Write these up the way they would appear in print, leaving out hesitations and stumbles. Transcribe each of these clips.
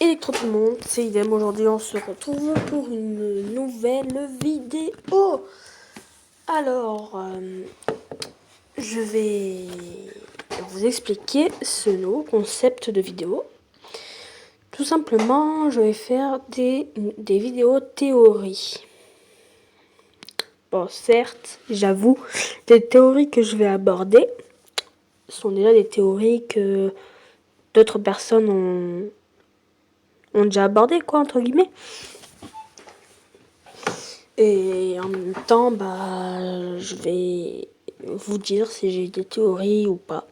Electro tout le monde, c'est Idem. Aujourd'hui on se retrouve pour une nouvelle vidéo. Alors, je vais vous expliquer ce nouveau concept de vidéo. Tout simplement, je vais faire des vidéos théorie. Bon, certes, j'avoue, les théories que je vais aborder sont déjà des théories que d'autres personnes ont déjà abordé, quoi, entre guillemets. Et en même temps, je vais vous dire si j'ai des théories ou pas.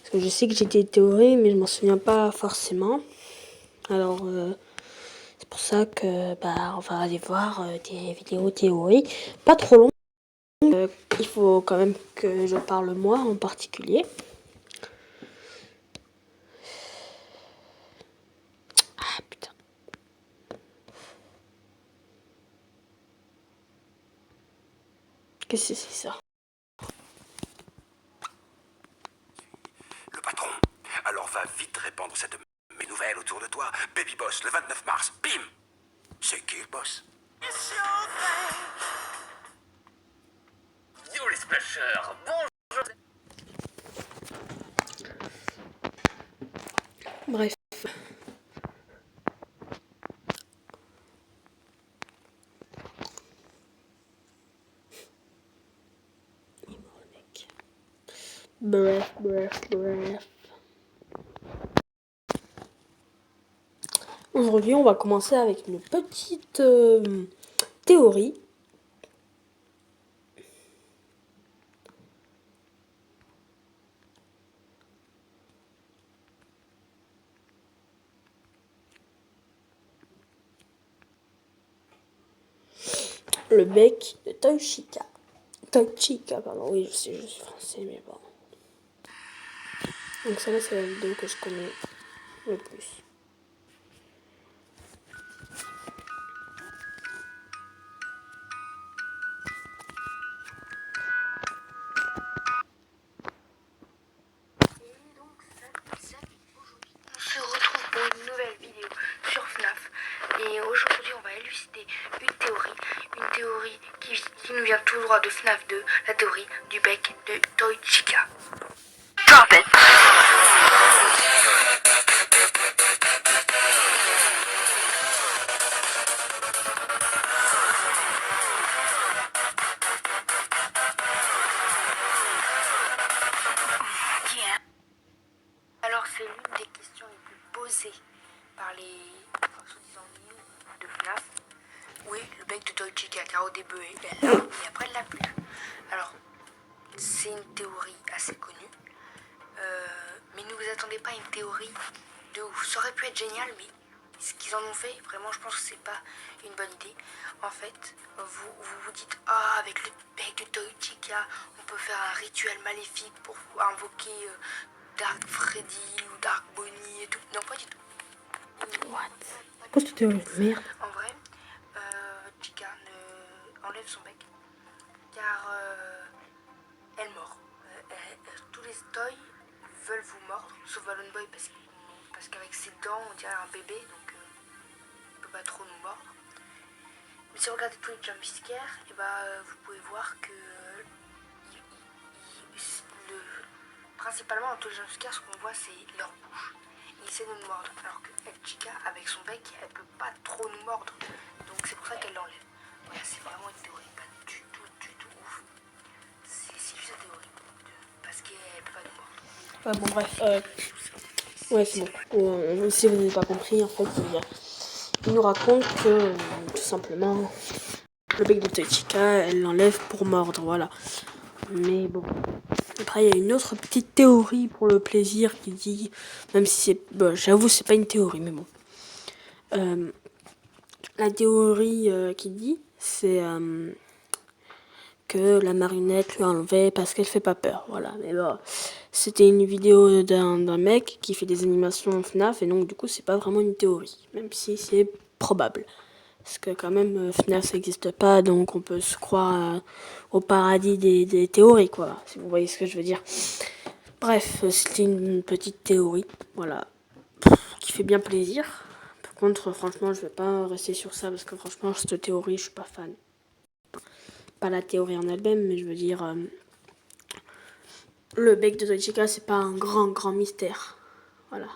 Parce que je sais que j'ai des théories, mais je m'en souviens pas forcément. Alors, c'est pour ça que on va aller voir des vidéos théories. Pas trop longues. Il faut quand même que je parle moi en particulier. Ah putain. Qu'est-ce que c'est ça? Le patron. Alors va vite répandre cette nouvelle autour de toi. Baby Boss, le 29 mars. Bim! C'est qui le boss? Yo les splashers, bonjour. Bref. Bref. Aujourd'hui, on va commencer avec une petite théorie. Le bec de Toychica. Toychica, pardon. Oui, je suis français, mais bon. Donc ça, c'est la vidéo que je connais le plus. On se retrouve pour une nouvelle vidéo sur FNAF et aujourd'hui on va élucider une théorie qui nous vient tout droit de FNAF 2, la théorie du bec de Toychica. Drop it. Alors c'est l'une des questions les plus posées par les soi-disant news de FNAF. Oui, le bec de Toychica, car au début elle l'a et après elle l'a plus. Alors, c'est une théorie assez connue, mais ne vous attendez pas à une théorie de ouf. Ça aurait pu être génial, mais ce qu'ils en ont fait, vraiment je pense que c'est pas une bonne idée. En fait, vous dites, avec le bec de Toychica, on peut faire un rituel maléfique pour invoquer Dark Freddy ou Dark Bonnie et tout. Non, pas du tout. What? C'est quoi cette théorie de merde? En vrai, Chica enlève son bec car elle mord. Tous les toys veulent vous mordre, sauf Balloon Boy parce qu'avec ses dents on dirait un bébé, donc il peut pas trop nous mordre. Mais si vous regardez tous les jumpscares, vous pouvez voir que principalement dans tous les jumpscares, ce qu'on voit c'est leur bouche. Ils essaient de nous mordre, alors que Chica avec son bec elle peut pas trop nous mordre, donc c'est pour ça qu'elle l'enlève. Voilà, c'est vraiment une théorie pas du tout ouf. C'est juste une théorie parce qu'elle peut pas nous mordre. Ah bon, bref. Ouais, c'est bon. Si vous n'avez pas compris, en fait, il nous raconte que, tout simplement, le bec de Toychica, elle l'enlève pour mordre, voilà. Mais bon. Après, il y a une autre petite théorie pour le plaisir qui dit, même si c'est, j'avoue, c'est pas une théorie, mais bon. La théorie qui dit, c'est que la marionnette lui a enlevé parce qu'elle fait pas peur, voilà. Mais bon, c'était une vidéo d'un mec qui fait des animations FNAF, et donc du coup, c'est pas vraiment une théorie, même si c'est probable. Parce que quand même, FNAF ça n'existe pas, donc on peut se croire au paradis des théories, quoi, si vous voyez ce que je veux dire. Bref, c'était une petite théorie, voilà, qui fait bien plaisir, contre, franchement, je vais pas rester sur ça parce que franchement, cette théorie, je suis pas fan. Pas la théorie en elle-même, mais je veux dire, le bec de Totchika, c'est pas un grand mystère. Voilà.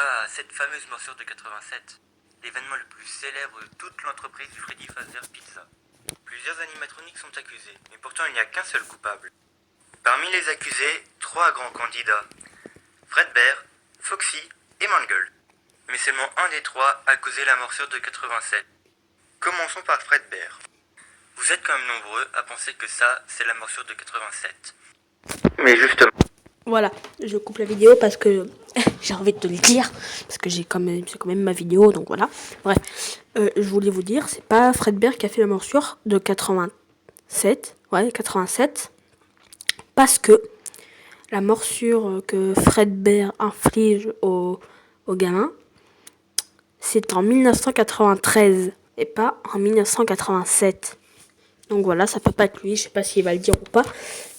Ah, cette fameuse morsure de 87. L'événement le plus célèbre de toute l'entreprise Freddy Fazbear Pizza. Plusieurs animatroniques sont accusés, mais pourtant il n'y a qu'un seul coupable. Parmi les accusés, 3 grands candidats. Fredbear, Foxy et Mangle. Mais seulement un des 3 a causé la morsure de 87. Commençons par Fredbear. Vous êtes quand même nombreux à penser que ça, c'est la morsure de 87. Mais justement... Voilà, je coupe la vidéo parce que j'ai envie de te le dire, parce que c'est quand même ma vidéo, donc voilà. Bref, je voulais vous dire, c'est pas Fredbear qui a fait la morsure de 87, ouais, 87, parce que la morsure que Fredbear inflige aux gamins, c'est en 1993 et pas en 1987. Donc voilà, ça peut pas être lui, je sais pas s'il va le dire ou pas,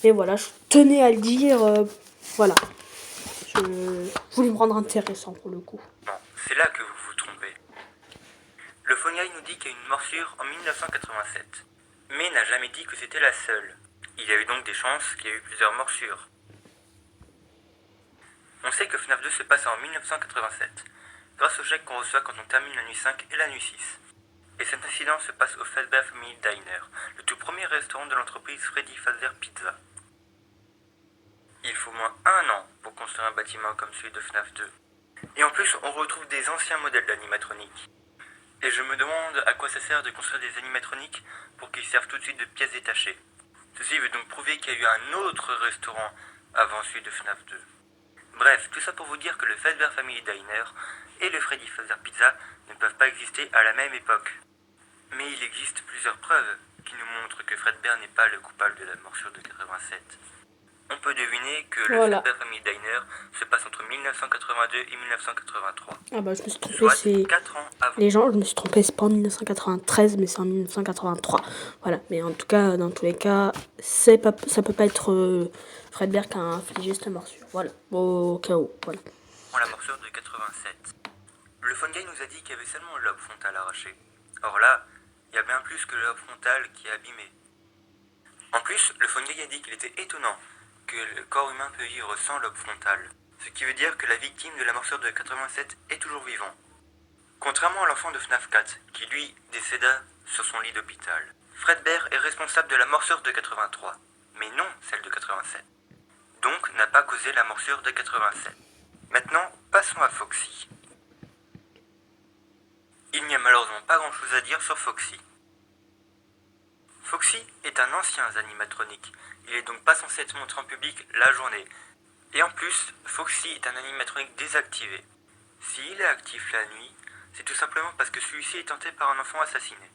mais voilà, je tenais à le dire, voilà. Je voulais me rendre intéressant pour le coup. Non, c'est là que vous vous trompez. Le Fonyaï nous dit qu'il y a une morsure en 1987, mais n'a jamais dit que c'était la seule. Il y a eu donc des chances qu'il y ait eu plusieurs morsures. On sait que FNAF 2 se passe en 1987, grâce au chèque qu'on reçoit quand on termine la nuit 5 et la nuit 6. Et cet incident se passe au Fazbear Family Diner, le tout premier restaurant de l'entreprise Freddy Fazbear Pizza. Il faut au moins 1 an pour construire un bâtiment comme celui de FNAF 2. Et en plus, on retrouve des anciens modèles d'animatroniques. Et je me demande à quoi ça sert de construire des animatroniques pour qu'ils servent tout de suite de pièces détachées. Ceci veut donc prouver qu'il y a eu un autre restaurant avant celui de FNAF 2. Bref, tout ça pour vous dire que le Fazbear Family Diner et le Freddy Fazbear Pizza ne peuvent pas exister à la même époque. Mais il existe plusieurs preuves qui nous montrent que Fredbear n'est pas le coupable de la morsure de 87. On peut deviner que le Fazbear Family Diner se passe entre 1982 et 1983. Ah bah je me suis trompé, Soit c'est 4 ans avant. les gens, je me suis trompé, c'est pas en 1993 mais c'est en 1983. Voilà, mais en tout cas, dans tous les cas, ça peut pas être Fredbear qui a infligé cette morsure. Voilà, au cas où, voilà. La morsure de 87. Le Funguy nous a dit qu'il y avait seulement le lobe frontal arraché. Or là, il y a bien plus que le lobe frontal qui est abîmé. En plus, le Funguy a dit qu'il était étonnant que le corps humain peut vivre sans lobe frontal. Ce qui veut dire que la victime de la morsure de 87 est toujours vivant. Contrairement à l'enfant de FNAF 4, qui lui décéda sur son lit d'hôpital. Fredbear est responsable de la morsure de 83, mais non celle de 87. Donc n'a pas causé la morsure de 87. Maintenant, passons à Foxy. Il n'y a malheureusement pas grand chose à dire sur Foxy. Foxy est un ancien animatronique, il est donc pas censé être montré en public la journée. Et en plus, Foxy est un animatronique désactivé. S'il est actif la nuit, c'est tout simplement parce que celui-ci est tenté par un enfant assassiné.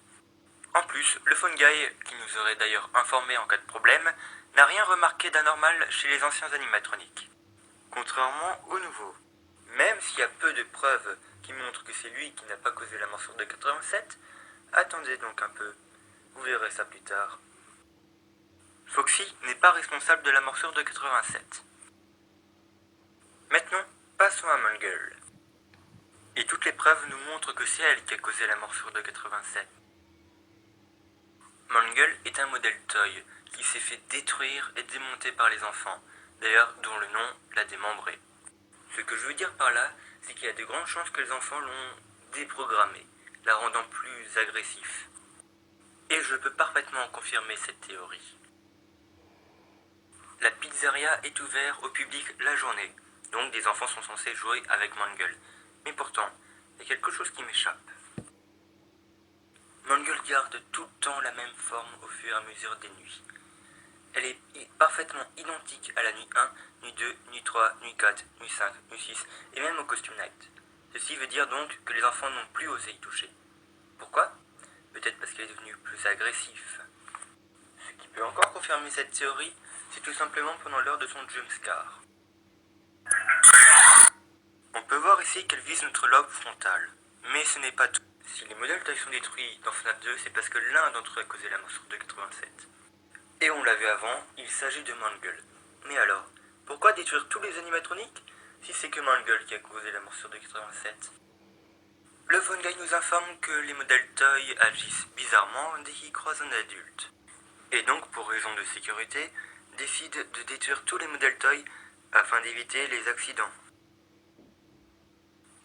En plus, le Phone Guy, qui nous aurait d'ailleurs informé en cas de problème, n'a rien remarqué d'anormal chez les anciens animatroniques. Contrairement aux nouveaux. Même s'il y a peu de preuves qui montrent que c'est lui qui n'a pas causé la morsure de 87, attendez donc un peu, vous verrez ça plus tard. Foxy n'est pas responsable de la morsure de 87. Maintenant, passons à Mangle. Et toutes les preuves nous montrent que c'est elle qui a causé la morsure de 87. Mangle est un modèle toy qui s'est fait détruire et démonter par les enfants, d'ailleurs dont le nom l'a démembré. Ce que je veux dire par là, c'est qu'il y a de grandes chances que les enfants l'ont déprogrammé, la rendant plus agressif. Et je peux parfaitement confirmer cette théorie. La pizzeria est ouverte au public la journée, donc des enfants sont censés jouer avec Mangle. Mais pourtant, il y a quelque chose qui m'échappe. Mangle garde tout le temps la même forme au fur et à mesure des nuits. Elle est parfaitement identique à la nuit 1, nuit 2, nuit 3, nuit 4, nuit 5, nuit 6 et même au costume night. Ceci veut dire donc que les enfants n'ont plus osé y toucher. Pourquoi ? Peut-être parce qu'elle est devenue plus agressive. Ce qui peut encore confirmer cette théorie, c'est tout simplement pendant l'heure de son jumpscare. On peut voir ici qu'elle vise notre lobe frontal, mais ce n'est pas tout. Si les modèles taille sont détruits dans FNAF 2, c'est parce que l'un d'entre eux a causé la morsure de 87. Et on l'a vu avant, il s'agit de Mangle. Mais alors, pourquoi détruire tous les animatroniques si c'est que Mangle qui a causé la morsure de 87? Le Phone Guy nous informe que les modèles Toy agissent bizarrement dès qu'ils croisent un adulte. Et donc, pour raison de sécurité, décide de détruire tous les modèles Toy afin d'éviter les accidents.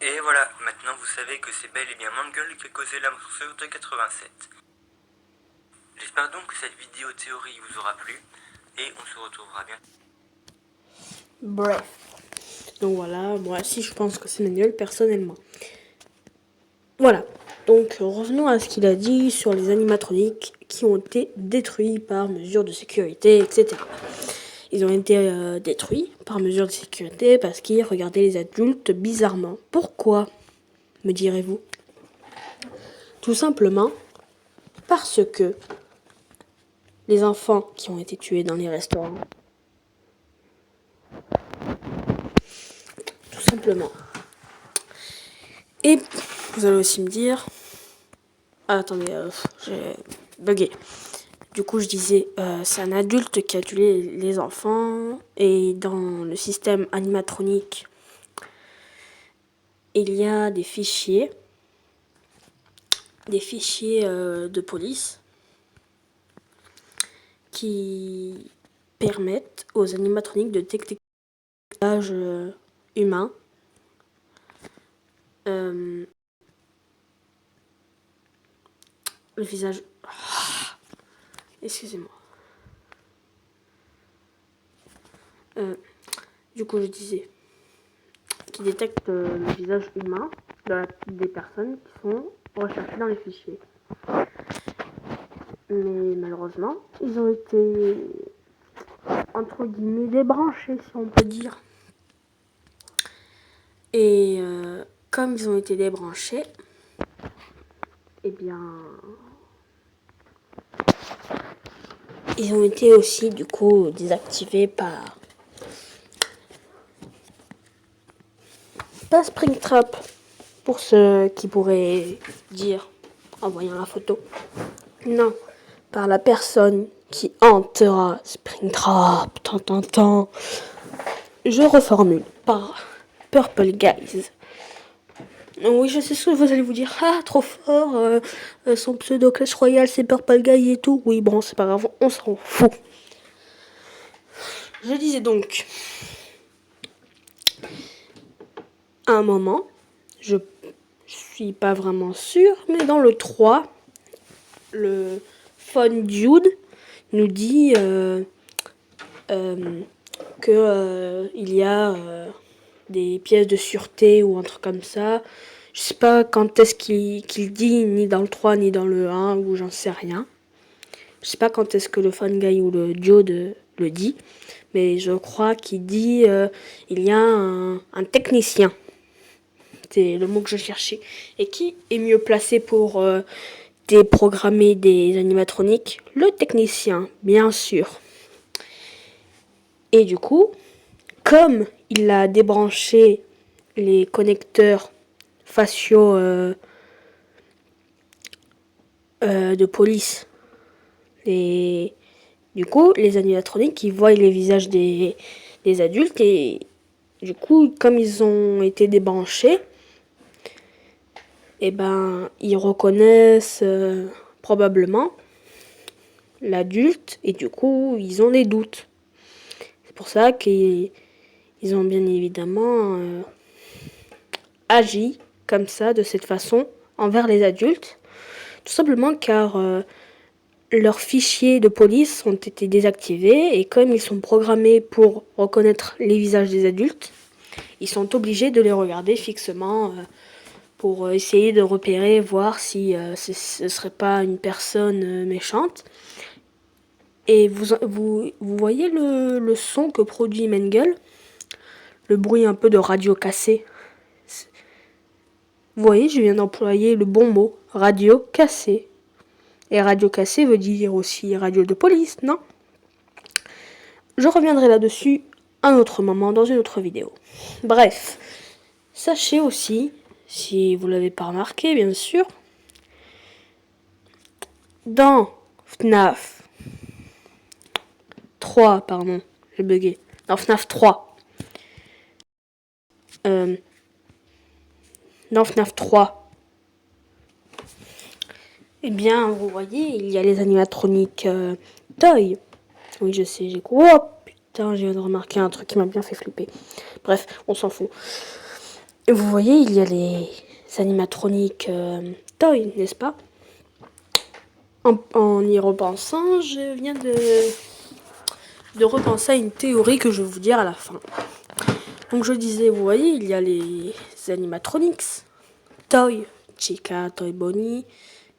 Et voilà, maintenant vous savez que c'est bel et bien Mangle qui a causé la morsure de 87. J'espère donc que cette vidéo théorie vous aura plu, et on se retrouvera bien. Bref. Donc voilà, moi aussi je pense que c'est Manuel personnellement. Voilà. Donc revenons à ce qu'il a dit sur les animatroniques qui ont été détruits par mesure de sécurité, etc. Ils ont été détruits par mesure de sécurité parce qu'ils regardaient les adultes bizarrement. Pourquoi, me direz-vous? Tout simplement parce que les enfants qui ont été tués dans les restaurants, tout simplement. Et vous allez aussi me dire... Ah, attendez, j'ai bugué. Du coup, je disais, c'est un adulte qui a tué les enfants. Et dans le système animatronique, il y a des fichiers de police qui permettent aux animatroniques de détecter le visage humain. Le visage... Excusez-moi. Du coup, je disais qui détecte le visage humain des personnes qui sont recherchées dans les fichiers. Mais malheureusement, ils ont été, entre guillemets, débranchés, si on peut dire. Et comme ils ont été débranchés, eh bien... ils ont été aussi, du coup, désactivés par Springtrap, pour ceux qui pourraient dire, en voyant la photo. Non, par la personne qui hantera Springtrap, tant. Je reformule, par Purple Guys. Oui, je sais ce que vous allez vous dire. Ah, trop fort, son pseudo Clash Royale, c'est Purple Guy et tout. Oui, bon, c'est pas grave, on s'en fout. Je disais donc, à un moment, je suis pas vraiment sûre, mais dans le 3, le Phone Dude nous dit que il y a des pièces de sûreté ou un truc comme ça. Je sais pas quand est-ce qu'il dit, ni dans le 3 ni dans le 1, ou j'en sais rien. Je sais pas quand est-ce que le Phone Guy ou le Dude le dit, mais je crois qu'il dit il y a un technicien. C'est le mot que je cherchais. Et qui est mieux placé pour déprogrammer des animatroniques? Le technicien, bien sûr. Et du coup, comme il a débranché les connecteurs faciaux de police, du coup, les animatroniques, ils voient les visages des adultes et du coup, comme ils ont été débranchés, eh ben, ils reconnaissent probablement l'adulte et du coup, ils ont des doutes. C'est pour ça qu'ils ont bien évidemment agi comme ça, de cette façon, envers les adultes. Tout simplement car leurs fichiers de police ont été désactivés et comme ils sont programmés pour reconnaître les visages des adultes, ils sont obligés de les regarder fixement pour essayer de repérer, voir si ce serait pas une personne méchante. Et vous voyez le son que produit Mangle, le bruit un peu de radio cassée. Vous voyez, je viens d'employer le bon mot, radio cassée. Et radio cassée veut dire aussi radio de police, non? je reviendrai là-dessus un autre moment dans une autre vidéo. Bref, sachez aussi, si vous l'avez pas remarqué bien sûr, dans FNAF 3, pardon, j'ai bugué, dans FNAF 3, eh bien, vous voyez, il y a les animatroniques Toy. Oui, je sais, j'ai... Oh, putain, j'ai remarqué un truc qui m'a bien fait flipper. Bref, on s'en fout. Et vous voyez, il y a les animatroniques Toy, n'est-ce pas? En y repensant, je viens de repenser à une théorie que je vais vous dire à la fin. Donc je disais, vous voyez, il y a les animatronics Toy, Chica, Toy Bonnie,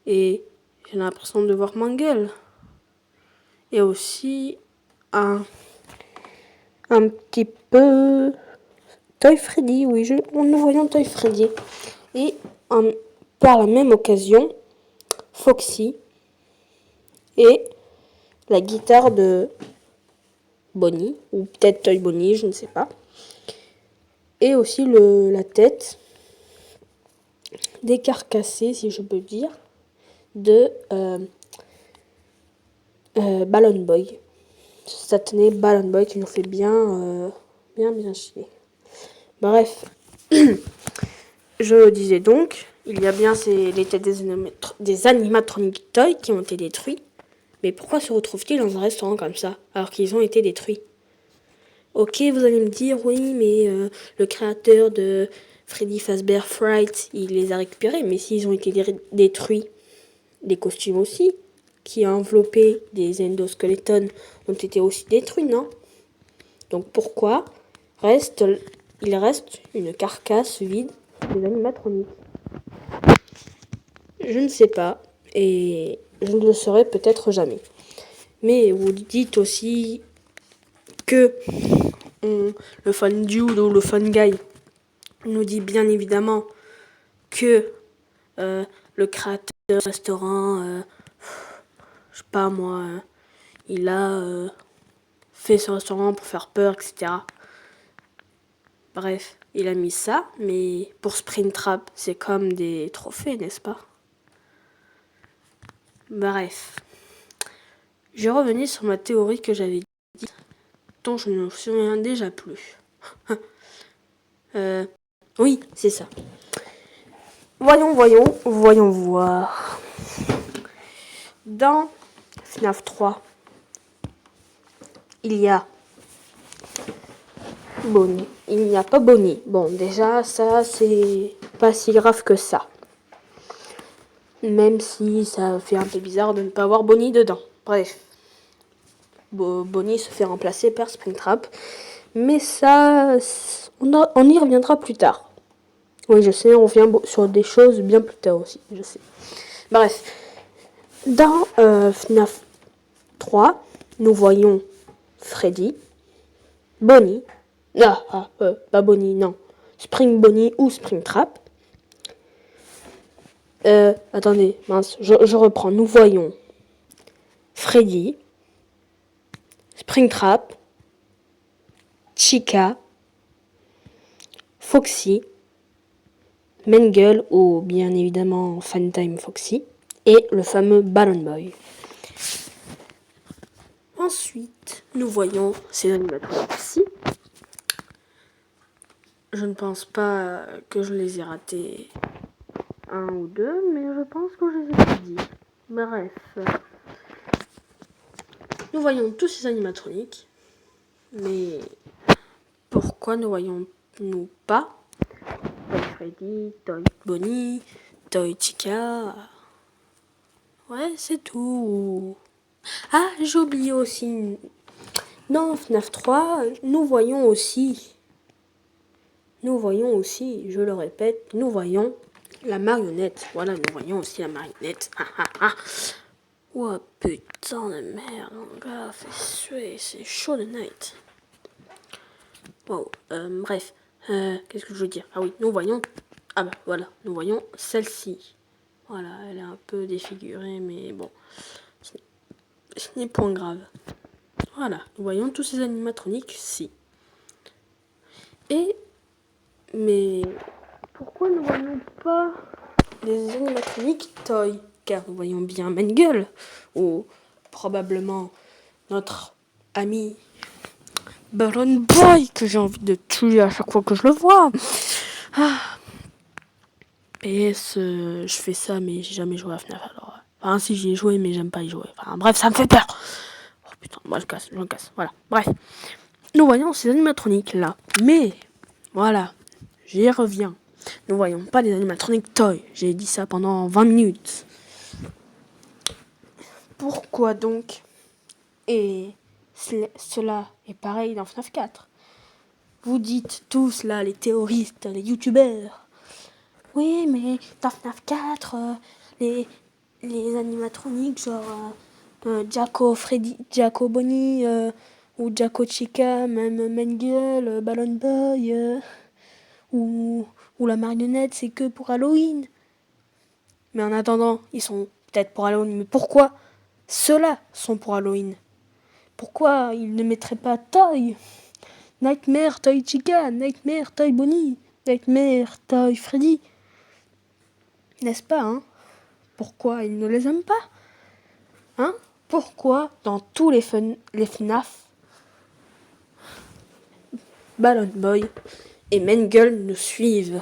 et j'ai l'impression de voir Mangle. Et aussi un petit peu Toy Freddy, oui, nous voyons Toy Freddy. Et par la même occasion, Foxy et la guitare de Bonnie, ou peut-être Toy Bonnie, je ne sais pas. Et aussi la tête décarcassée, si je peux dire, de Balloon Boy. Ça tenait Balloon Boy qui nous fait bien chier. Bref, je disais donc, il y a bien les têtes des animatroniques Toy qui ont été détruits. Mais pourquoi se retrouvent-ils dans un restaurant comme ça, alors qu'ils ont été détruits? Ok, vous allez me dire, oui, mais le créateur de Freddy Fazbear Fright, il les a récupérés. Mais s'ils ont été détruits, les costumes aussi, qui ont enveloppé des endoskeletons, ont été aussi détruits, non? Donc pourquoi il reste une carcasse vide des animatroniques? Je ne sais pas, et je ne le saurai peut-être jamais. Mais vous dites aussi que le fan dude ou le fan guy nous dit bien évidemment que le créateur du restaurant, je sais pas moi, il a fait ce restaurant pour faire peur, etc. Bref, il a mis ça, mais pour Springtrap, c'est comme des trophées, n'est-ce pas? Bref, je revenais sur ma théorie que j'avais dit, dont je ne me souviens déjà plus. Oui, c'est ça. Voyons voir. Dans FNAF 3, il y a Bonnie. Il n'y a pas Bonnie. Bon, déjà, ça, c'est pas si grave que ça. Même si ça fait un peu bizarre de ne pas avoir Bonnie dedans. Bref. Bonnie se fait remplacer par Springtrap. Mais ça, on y reviendra plus tard. Oui, je sais, on revient sur des choses bien plus tard aussi, je sais. Bref. Dans FNAF 3, nous voyons Freddy, Bonnie, pas Bonnie, non, Spring Bonnie ou Springtrap. Attendez, mince, je reprends. Nous voyons Freddy, Springtrap, Chica, Foxy, Mangle ou bien évidemment Funtime Foxy et le fameux Balloon Boy. Ensuite, nous voyons ces animatroniques-ci. Je ne pense pas que je les ai ratés un ou deux, mais je pense que je les ai tous dit. Bref. Nous voyons tous ces animatroniques. Mais pourquoi ne voyons-nous pas Toy Freddy, Toy Bonnie, Toy Chica? Ouais, c'est tout. Ah, j'ai oublié aussi. Dans FNAF 3, nous voyons aussi, je le répète, nous voyons la marionnette. Voilà, nous voyons aussi la marionnette. Oh putain de merde, mon gars, c'est chaud de night. Wow, bref, qu'est-ce que je veux dire? Ah oui, nous voyons, voilà, nous voyons celle-ci. Voilà, elle est un peu défigurée, mais bon, ce n'est point grave. Voilà, nous voyons tous ces animatroniques-ci. Mais pourquoi ne voyons pas les animatroniques Toy? Car nous voyons bien Mengele, ou probablement notre ami Balloon Boy, que j'ai envie de tuer à chaque fois que je le vois. PS, je fais ça, mais j'ai jamais joué à FNAF, alors... Enfin, si, j'y ai joué, mais j'aime pas y jouer. Enfin, bref, ça me fait peur. Oh putain, moi je me casse, voilà. Bref, nous voyons ces animatroniques là, mais... Voilà, j'y reviens. Nous voyons pas les animatroniques Toy. J'ai dit ça pendant 20 minutes. Pourquoi donc? Et cela est pareil dans FNAF 4. Vous dites tous là, les théoristes, les youtubeurs. Oui, mais dans FNAF 4, les animatroniques genre Jacko, Freddy, Jacko Bonnie ou Jacko Chica, même Mengele, Balloon Boy ou la marionnette, c'est que pour Halloween. Mais en attendant, ils sont peut-être pour Halloween. Mais pourquoi ceux-là sont pour Halloween? Pourquoi ils ne mettraient pas Toy? Nightmare, Toy Chica, Nightmare, Toy Bonnie, Nightmare, Toy Freddy. N'est-ce pas, hein? Pourquoi ils ne les aiment pas? Hein? Pourquoi dans tous les FNAF, Balloon Boy et Mengele nous suivent?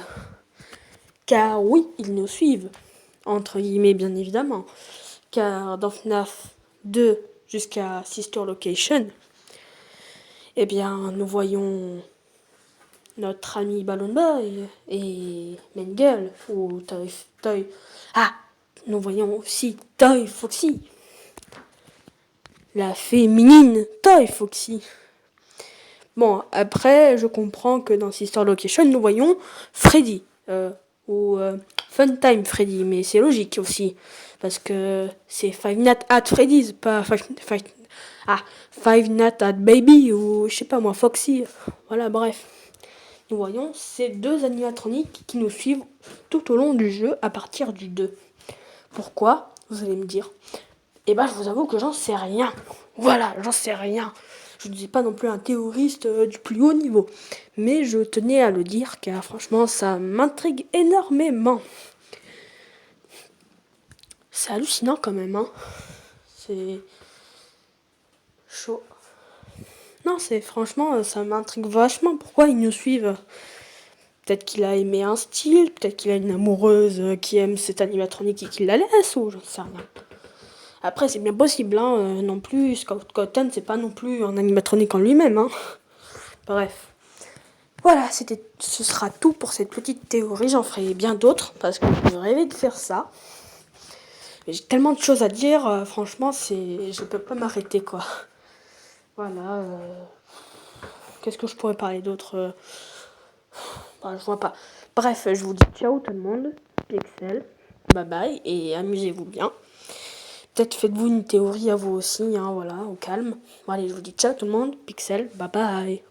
Car oui, ils nous suivent. Entre guillemets, bien évidemment. Car dans FNAF 2 jusqu'à Sister Location, eh bien, nous voyons notre ami Balloon Boy et Mengele, ou Toy. Ah, nous voyons aussi Toy Foxy. La féminine Toy Foxy. Bon, après, je comprends que dans Sister Location, nous voyons Freddy, ou Funtime Freddy, mais c'est logique aussi, parce que c'est Five Nights at Freddy's, pas Five Nights at Baby, ou je sais pas moi, Foxy, voilà, bref. Nous voyons ces deux animatroniques qui nous suivent tout au long du jeu à partir du 2. Pourquoi? Vous allez me dire. Eh ben, je vous avoue que j'en sais rien. Voilà, j'en sais rien. Je ne suis pas non plus un théoriste du plus haut niveau. Mais je tenais à le dire car franchement, ça m'intrigue énormément. C'est hallucinant quand même, hein. C'est chaud. Non, c'est franchement, ça m'intrigue vachement. Pourquoi ils nous suivent? Peut-être qu'il a aimé un style, peut-être qu'il a une amoureuse qui aime cette animatronique et qui la laisse, ou j'en sais rien. Après, c'est bien possible, hein, non plus, Scout Cotton, c'est pas non plus un animatronique en lui-même, hein. Bref. Voilà, ce sera tout pour cette petite théorie, j'en ferai bien d'autres, parce que je rêvais de faire ça. Mais j'ai tellement de choses à dire, franchement, je peux pas m'arrêter, quoi. Voilà, qu'est-ce que je pourrais parler d'autre je vois pas. Bref, je vous dis ciao tout le monde, Pixel, bye bye, et amusez-vous bien. Peut-être faites-vous une théorie à vous aussi, hein, voilà, au calme. Bon, allez, je vous dis ciao tout le monde, Pixel, bye bye.